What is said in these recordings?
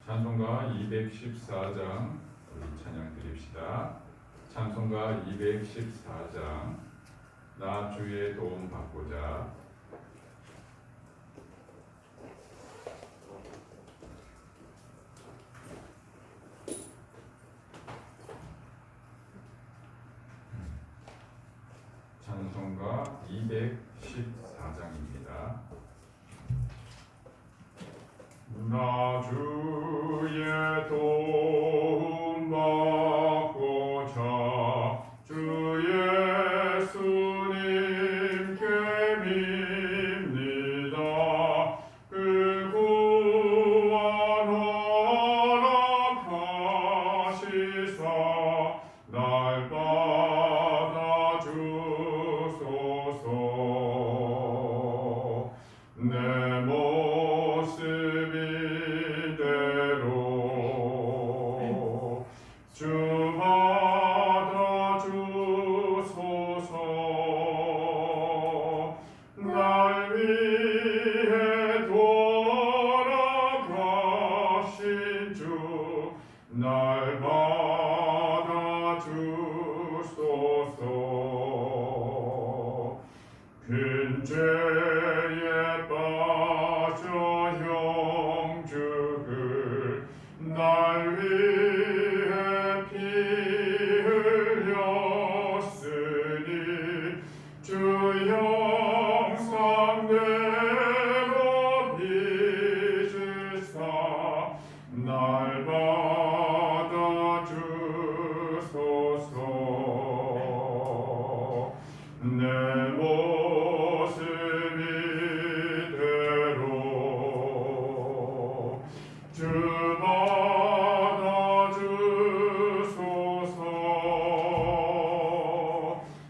찬송가 214장 우리 찬양 드립시다. 찬송가 214장 나 주의 도움 받고자. 찬송가 214장입니다. 나 주의 도움 받고자 주 예수님께 밉니다. 그 구원 허락하시사 날 받아 주소서. 내 모습 이대로 주 받아 주소서. 날 위해 돌아가신 주 날 받아 주소서. 큰 죄에 빠져 형죽을 날 위해 피 흘렸으니 주 형상대로 빚으사 날 받아 주소서. 내 모습 이대로 주 받아 주소서.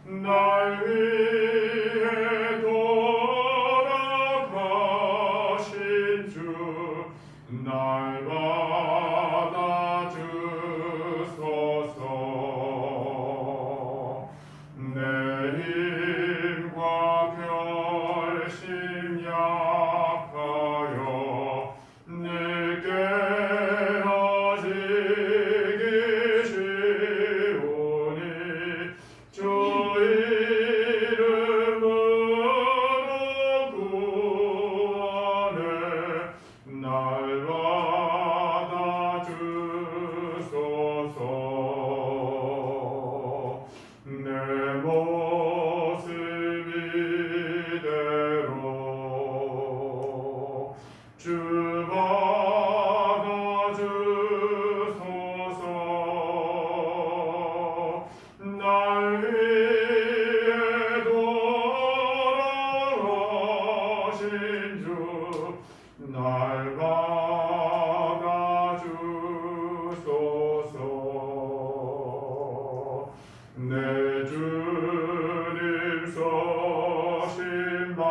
날 위해 돌아가신 주 날 받아 주소서. 내 힘과 결심 약하여 내게 아직이 쉬우니 주 이름으로 구원해 날 받아 주소서. 내 모습 이대로 주 받아 주소서. 날 위해 돌아가신 주 날 받아 주소서. 내 주님 서신 말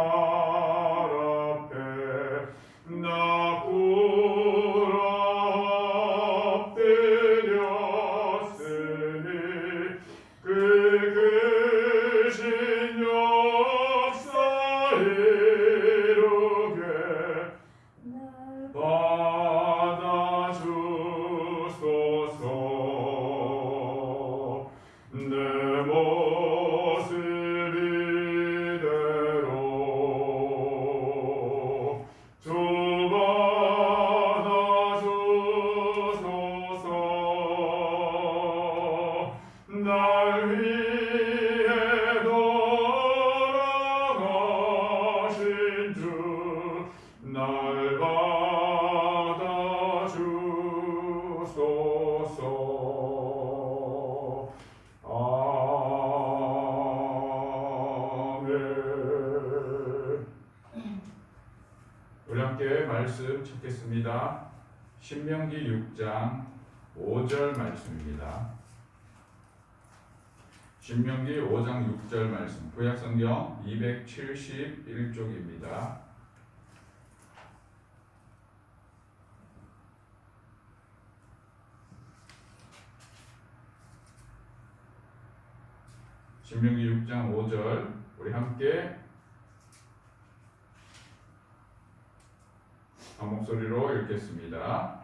앞에 나 꿇어 엎드렸으니 그 크신 역사 이루게 받아 주소서. 내 모습 이대로 주 받아 주소서. 날 위해 돌아가신 주 날 받아 주소서. 아멘. 우리 함께 말씀 찾겠습니다. 신명기 6장 5절 말씀입니다. 신명기 5장 6절 말씀, 구약성경 271쪽입니다. 신명기 6장 5절 우리 함께 한 목소리로 읽겠습니다.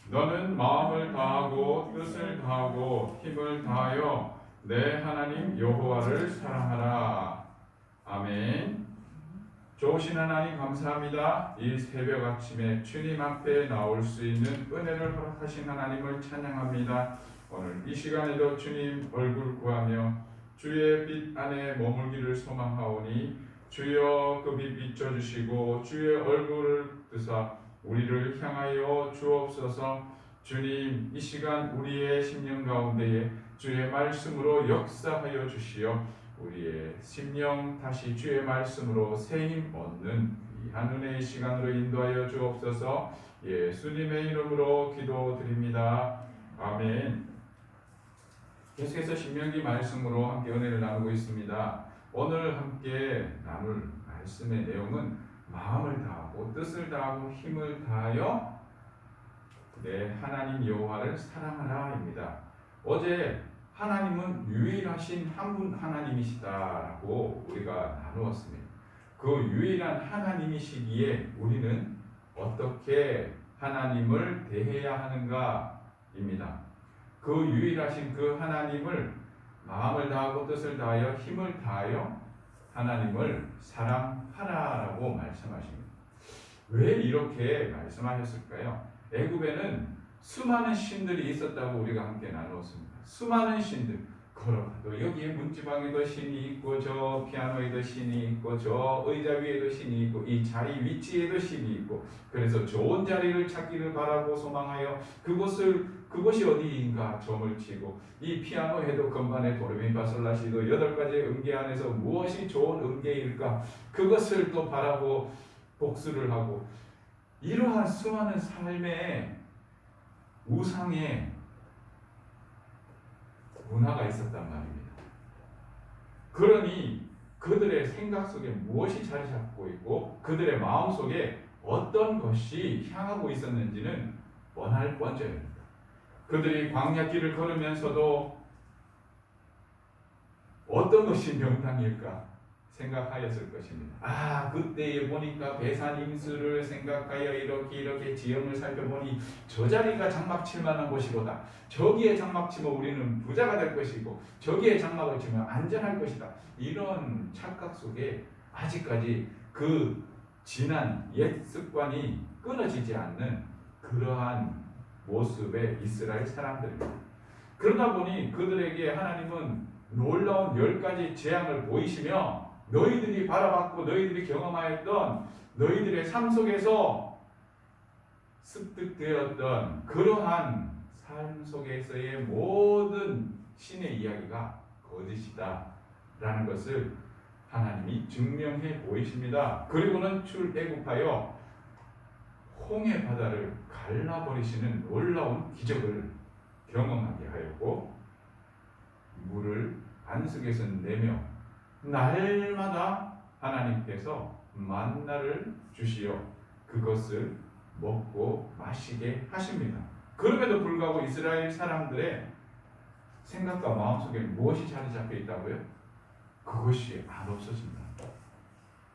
너는 마음을 다하고 뜻을 다하고 힘을 다하여 내 하나님 여호와를 사랑하라. 아멘. 좋으신 하나님 감사합니다. 이 새벽 아침에 주님 앞에 나올 수 있는 은혜를 허락하신 하나님을 찬양합니다. 오늘 이 시간에도 주님 얼굴 구하며 주의 빛 안에 머물기를 소망하오니 주여 그 빛 비춰주시고 주의 얼굴을 뜨사 우리를 향하여 주옵소서. 주님 이 시간 우리의 심령 가운데에 주의 말씀으로 역사하여 주시어 우리의 심령 다시 주의 말씀으로 새힘 얻는 이 한은혜의 시간으로 인도하여 주옵소서. 예수님의 이름으로 기도드립니다. 아멘. 계속해서 신명기 말씀으로 함께 은혜를 나누고 있습니다. 오늘 함께 나눌 말씀의 내용은 마음을 다하고 뜻을 다하고 힘을 다하여 내 하나님 여호와를 사랑하라입니다. 어제 하나님은 유일하신 한 분 하나님이시다라고 우리가 나누었습니다. 그 유일한 하나님이시기에 우리는 어떻게 하나님을 대해야 하는가입니다. 그 유일하신 그 하나님을 마음을 다하고 뜻을 다하여 힘을 다하여 하나님을 사랑하라라고 말씀하십니다. 왜 이렇게 말씀하셨을까요? 애굽에는 수많은 신들이 있었다고 우리가 함께 나누었습니다. 수많은 신들, 걸어가도 여기에 문지방에도 신이 있고 저 피아노에도 신이 있고 저 의자 위에도 신이 있고 이 자리 위치에도 신이 있고, 그래서 좋은 자리를 찾기를 바라고 소망하여 그곳이 어디인가 점을 치고, 이 피아노에도 건반에 도레미파솔라시도 8가지 음계 안에서 무엇이 좋은 음계일까 그것을 또 바라고 복수를 하고, 이러한 수많은 삶의 우상의 문화가 있었단 말입니다. 그러니 그들의 생각 속에 무엇이 자리 잡고 있고 그들의 마음 속에 어떤 것이 향하고 있었는지는 뻔할 뻔져입니다. 그들이 광야길을 걸으면서도 어떤 것이 명당일까 생각하였을 것입니다. 그때에 보니까 배산 임수를 생각하여 이렇게 지형을 살펴보니 저 자리가 장막 칠 만한 곳이로다. 저기에 장막 치면 우리는 부자가 될 것이고 저기에 장막을 치면 안전할 것이다. 이런 착각 속에 아직까지 그 지난 옛 습관이 끊어지지 않는 그러한 모습의 이스라엘 사람들입니다. 그러다 보니 그들에게 하나님은 놀라운 10가지 재앙을 보이시며 너희들이 바라봤고 너희들이 경험하였던 너희들의 삶 속에서 습득되었던 그러한 삶 속에서의 모든 신의 이야기가 거짓이다 라는 것을 하나님이 증명해 보이십니다. 그리고는 출애굽하여 홍해 바다를 갈라버리시는 놀라운 기적을 경험하게 하였고, 물을 안식에서 내며 날마다 하나님께서 만나를 주시어 그것을 먹고 마시게 하십니다. 그럼에도 불구하고 이스라엘 사람들의 생각과 마음속에 무엇이 자리 잡혀 있다고요? 그것이 안 없어집니다.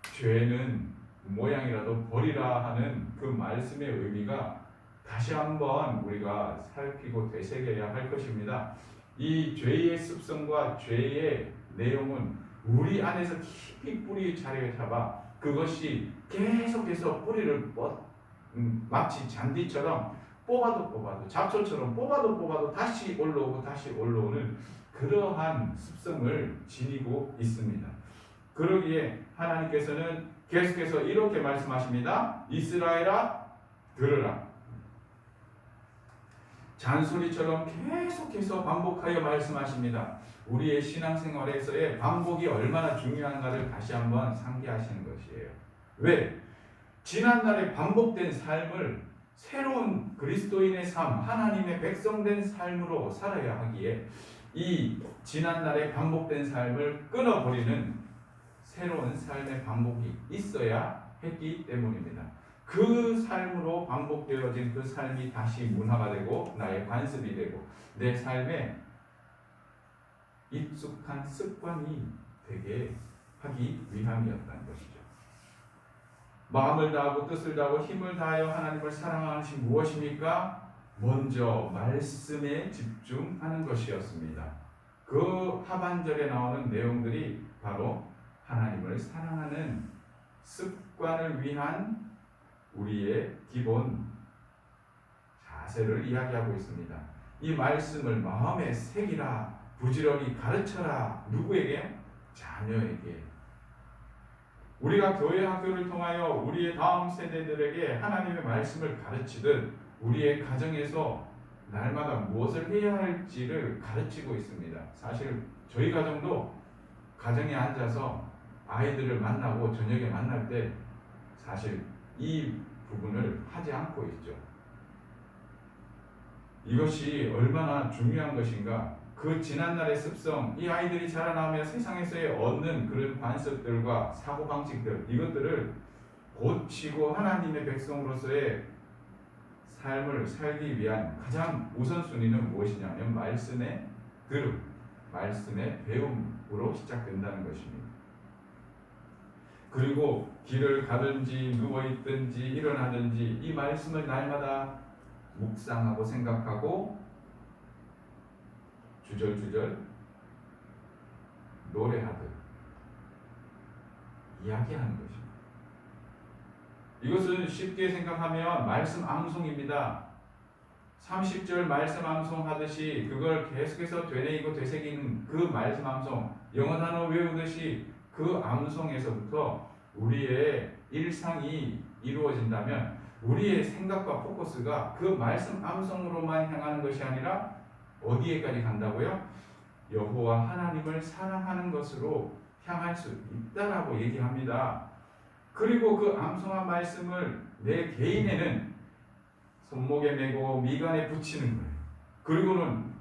죄는 모양이라도 버리라 하는 그 말씀의 의미가 다시 한번 우리가 살피고 되새겨야 할 것입니다. 이 죄의 습성과 죄의 내용은 우리 안에서 깊이 뿌리 자리를 잡아 그것이 계속해서 뿌리를 마치 잔디처럼 뽑아도 잡초처럼 뽑아도 다시 올라오고 다시 올라오는 그러한 습성을 지니고 있습니다. 그러기에 하나님께서는 계속해서 이렇게 말씀하십니다. 이스라엘아 들으라. 잔소리처럼 계속해서 반복하여 말씀하십니다. 우리의 신앙생활에서의 반복이 얼마나 중요한가를 다시 한번 상기하시는 것이에요. 왜? 지난날에 반복된 삶을 새로운 그리스도인의 삶, 하나님의 백성된 삶으로 살아야 하기에 이 지난날에 반복된 삶을 끊어버리는 새로운 삶의 반복이 있어야 했기 때문입니다. 그 삶으로 반복되어진 그 삶이 다시 문화가 되고 나의 관습이 되고 내 삶에 익숙한 습관이 되게 하기 위함이었다는 것이죠. 마음을 다하고 뜻을 다하고 힘을 다하여 하나님을 사랑하는 것이 무엇입니까? 먼저 말씀에 집중하는 것이었습니다. 그 하반절에 나오는 내용들이 바로 하나님을 사랑하는 습관을 위한 우리의 기본 자세를 이야기하고 있습니다. 이 말씀을 마음에 새기라, 부지런히 가르쳐라. 누구에게? 자녀에게. 우리가 교회 학교를 통하여 우리의 다음 세대들에게 하나님의 말씀을 가르치듯 우리의 가정에서 날마다 무엇을 해야 할지를 가르치고 있습니다. 사실 저희 가정도 가정에 앉아서 아이들을 만나고 저녁에 만날 때 사실 이 부분을 하지 않고 있죠. 이것이 얼마나 중요한 것인가. 그 지난날의 습성, 이 아이들이 자라나며 세상에서의 얻는 그런 관습들과 사고방식들, 이것들을 고치고 하나님의 백성으로서의 삶을 살기 위한 가장 우선순위는 무엇이냐면 말씀의 들음, 말씀의 배움으로 시작된다는 것입니다. 그리고 길을 가든지 누워있든지 일어나든지 이 말씀을 날마다 묵상하고 생각하고 주절주절 노래하듯 이야기하는 것입니다. 이것은 쉽게 생각하면 말씀 암송입니다. 30절 말씀 암송하듯이 그걸 계속해서 되뇌이고 되새기는 그 말씀 암송, 영어 단어 외우듯이 그 암송에서부터 우리의 일상이 이루어진다면 우리의 생각과 포커스가 그 말씀 암송으로만 향하는 것이 아니라 어디에까지 간다고요? 여호와 하나님을 사랑하는 것으로 향할 수 있다라고 얘기합니다. 그리고 그 암송한 말씀을 내 개인에는 손목에 메고 미간에 붙이는 거예요. 그리고는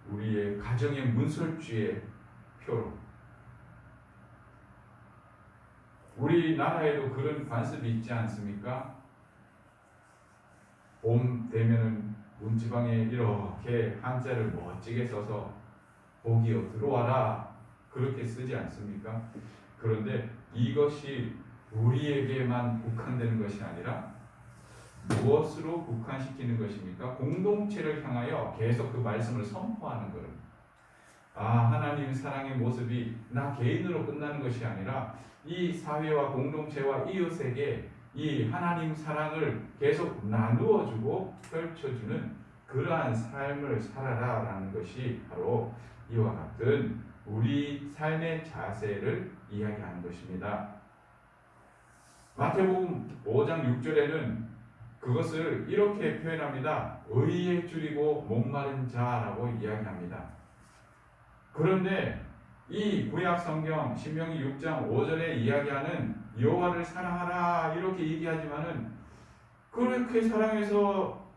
우리의 가정의 문설주의 표로, 우리나라에도 그런 관습이 있지 않습니까? 봄 되면은 문지방에 이렇게 한자를 멋지게 써서 복이여 들어와라 그렇게 쓰지 않습니까? 그런데 이것이 우리에게만 국한되는 것이 아니라 무엇으로 국한시키는 것입니까? 공동체를 향하여 계속 그 말씀을 선포하는 거예요. 하나님 사랑의 모습이 나 개인으로 끝나는 것이 아니라 이 사회와 공동체와 이웃에게 이 하나님 사랑을 계속 나누어주고 펼쳐주는 그러한 삶을 살아라라는 것이 바로 이와 같은 우리 삶의 자세를 이야기하는 것입니다. 마태복음 5장 6절에는 그것을 이렇게 표현합니다. 의에 줄이고 목마른 자라고 이야기합니다. 그런데 이 구약 성경 신명기 6장 5절에 이야기하는 여호와를 사랑하라 이렇게 얘기하지만은 그렇게 사랑해서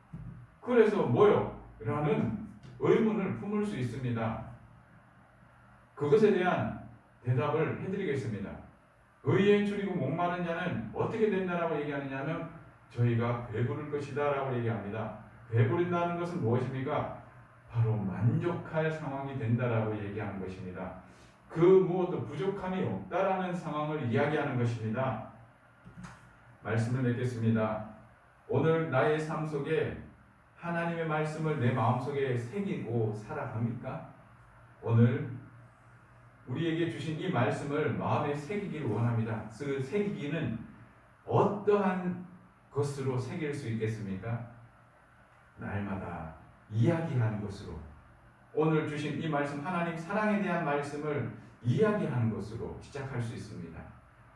그래서 뭐요? 라는 의문을 품을 수 있습니다. 그것에 대한 대답을 해드리겠습니다. 의에 줄이고 목마른 자는 어떻게 된다라고 얘기하느냐면 저희가 배부를 것이다 라고 얘기합니다. 배부른다는 것은 무엇입니까? 바로 만족할 상황이 된다라고 얘기하는 것입니다. 그 무엇도 부족함이 없다라는 상황을 이야기하는 것입니다. 말씀을 맺겠습니다. 오늘 나의 삶 속에 하나님의 말씀을 내 마음속에 새기고 살아갑니까? 오늘 우리에게 주신 이 말씀을 마음에 새기기를 원합니다. 그 새기기는 어떠한 것으로 새길 수 있겠습니까? 날마다 이야기하는 것으로, 오늘 주신 이 말씀 하나님 사랑에 대한 말씀을 이야기하는 것으로 시작할 수 있습니다.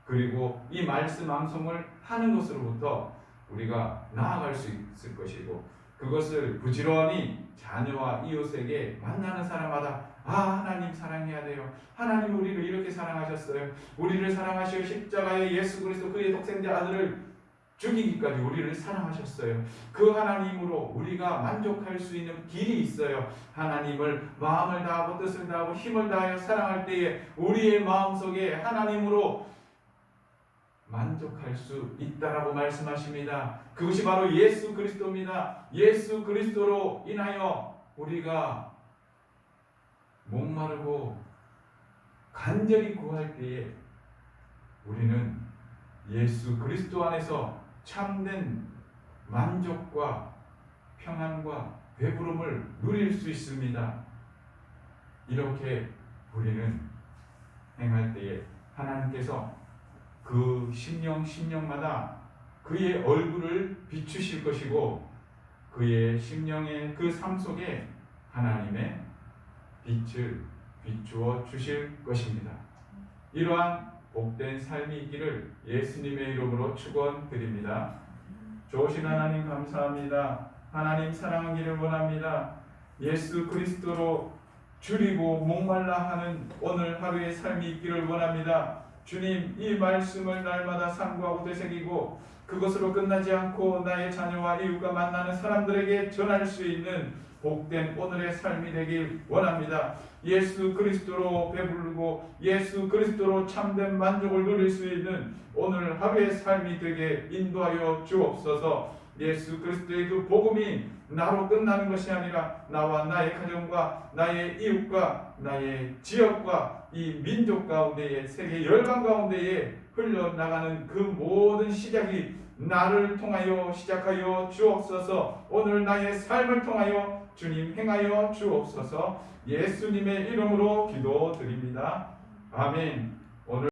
그리고 이 말씀 암송을 하는 것으로부터 우리가 나아갈 수 있을 것이고 그것을 부지런히 자녀와 이웃에게 만나는 사람마다 하나님 사랑해야 돼요. 하나님 우리를 이렇게 사랑하셨어요. 우리를 사랑하시어 십자가에 예수 그리스도 그의 독생자 아들을 죽이기까지 우리를 사랑하셨어요. 그 하나님으로 우리가 만족할 수 있는 길이 있어요. 하나님을 마음을 다하고 뜻을 다하고 힘을 다하여 사랑할 때에 우리의 마음속에 하나님으로 만족할 수 있다라고 말씀하십니다. 그것이 바로 예수 그리스도입니다. 예수 그리스도로 인하여 우리가 목마르고 간절히 구할 때에 우리는 예수 그리스도 안에서 참된 만족과 평안과 배부름을 누릴 수 있습니다. 이렇게 우리는 행할 때에 하나님께서 그 심령마다 그의 얼굴을 비추실 것이고 그의 심령의 그 삶 속에 하나님의 빛을 비추어 주실 것입니다. 이러한 복된 삶이 있기를 예수님의 이름으로 축원드립니다. 좋으신 하나님 감사합니다. 하나님 사랑하기를 원합니다. 예수 그리스도로 줄이고 목말라 하는 오늘 하루의 삶이 있기를 원합니다. 주님, 이 말씀을 날마다 상고하고 되새기고 그것으로 끝나지 않고 나의 자녀와 이웃과 만나는 사람들에게 전할 수 있는 복된 오늘의 삶이 되길 원합니다. 예수 그리스도로 배부르고 예수 그리스도로 참된 만족을 누릴 수 있는 오늘 하루의 삶이 되게 인도하여 주옵소서. 예수 그리스도의 그 복음이 나로 끝나는 것이 아니라 나와 나의 가정과 나의 이웃과 나의 지역과 이 민족 가운데에 세계 열방 가운데에 흘러나가는 그 모든 시작이 나를 통하여 시작하여 주옵소서. 오늘 나의 삶을 통하여 주님 행하여 주옵소서. 예수님의 이름으로 기도드립니다. 아멘.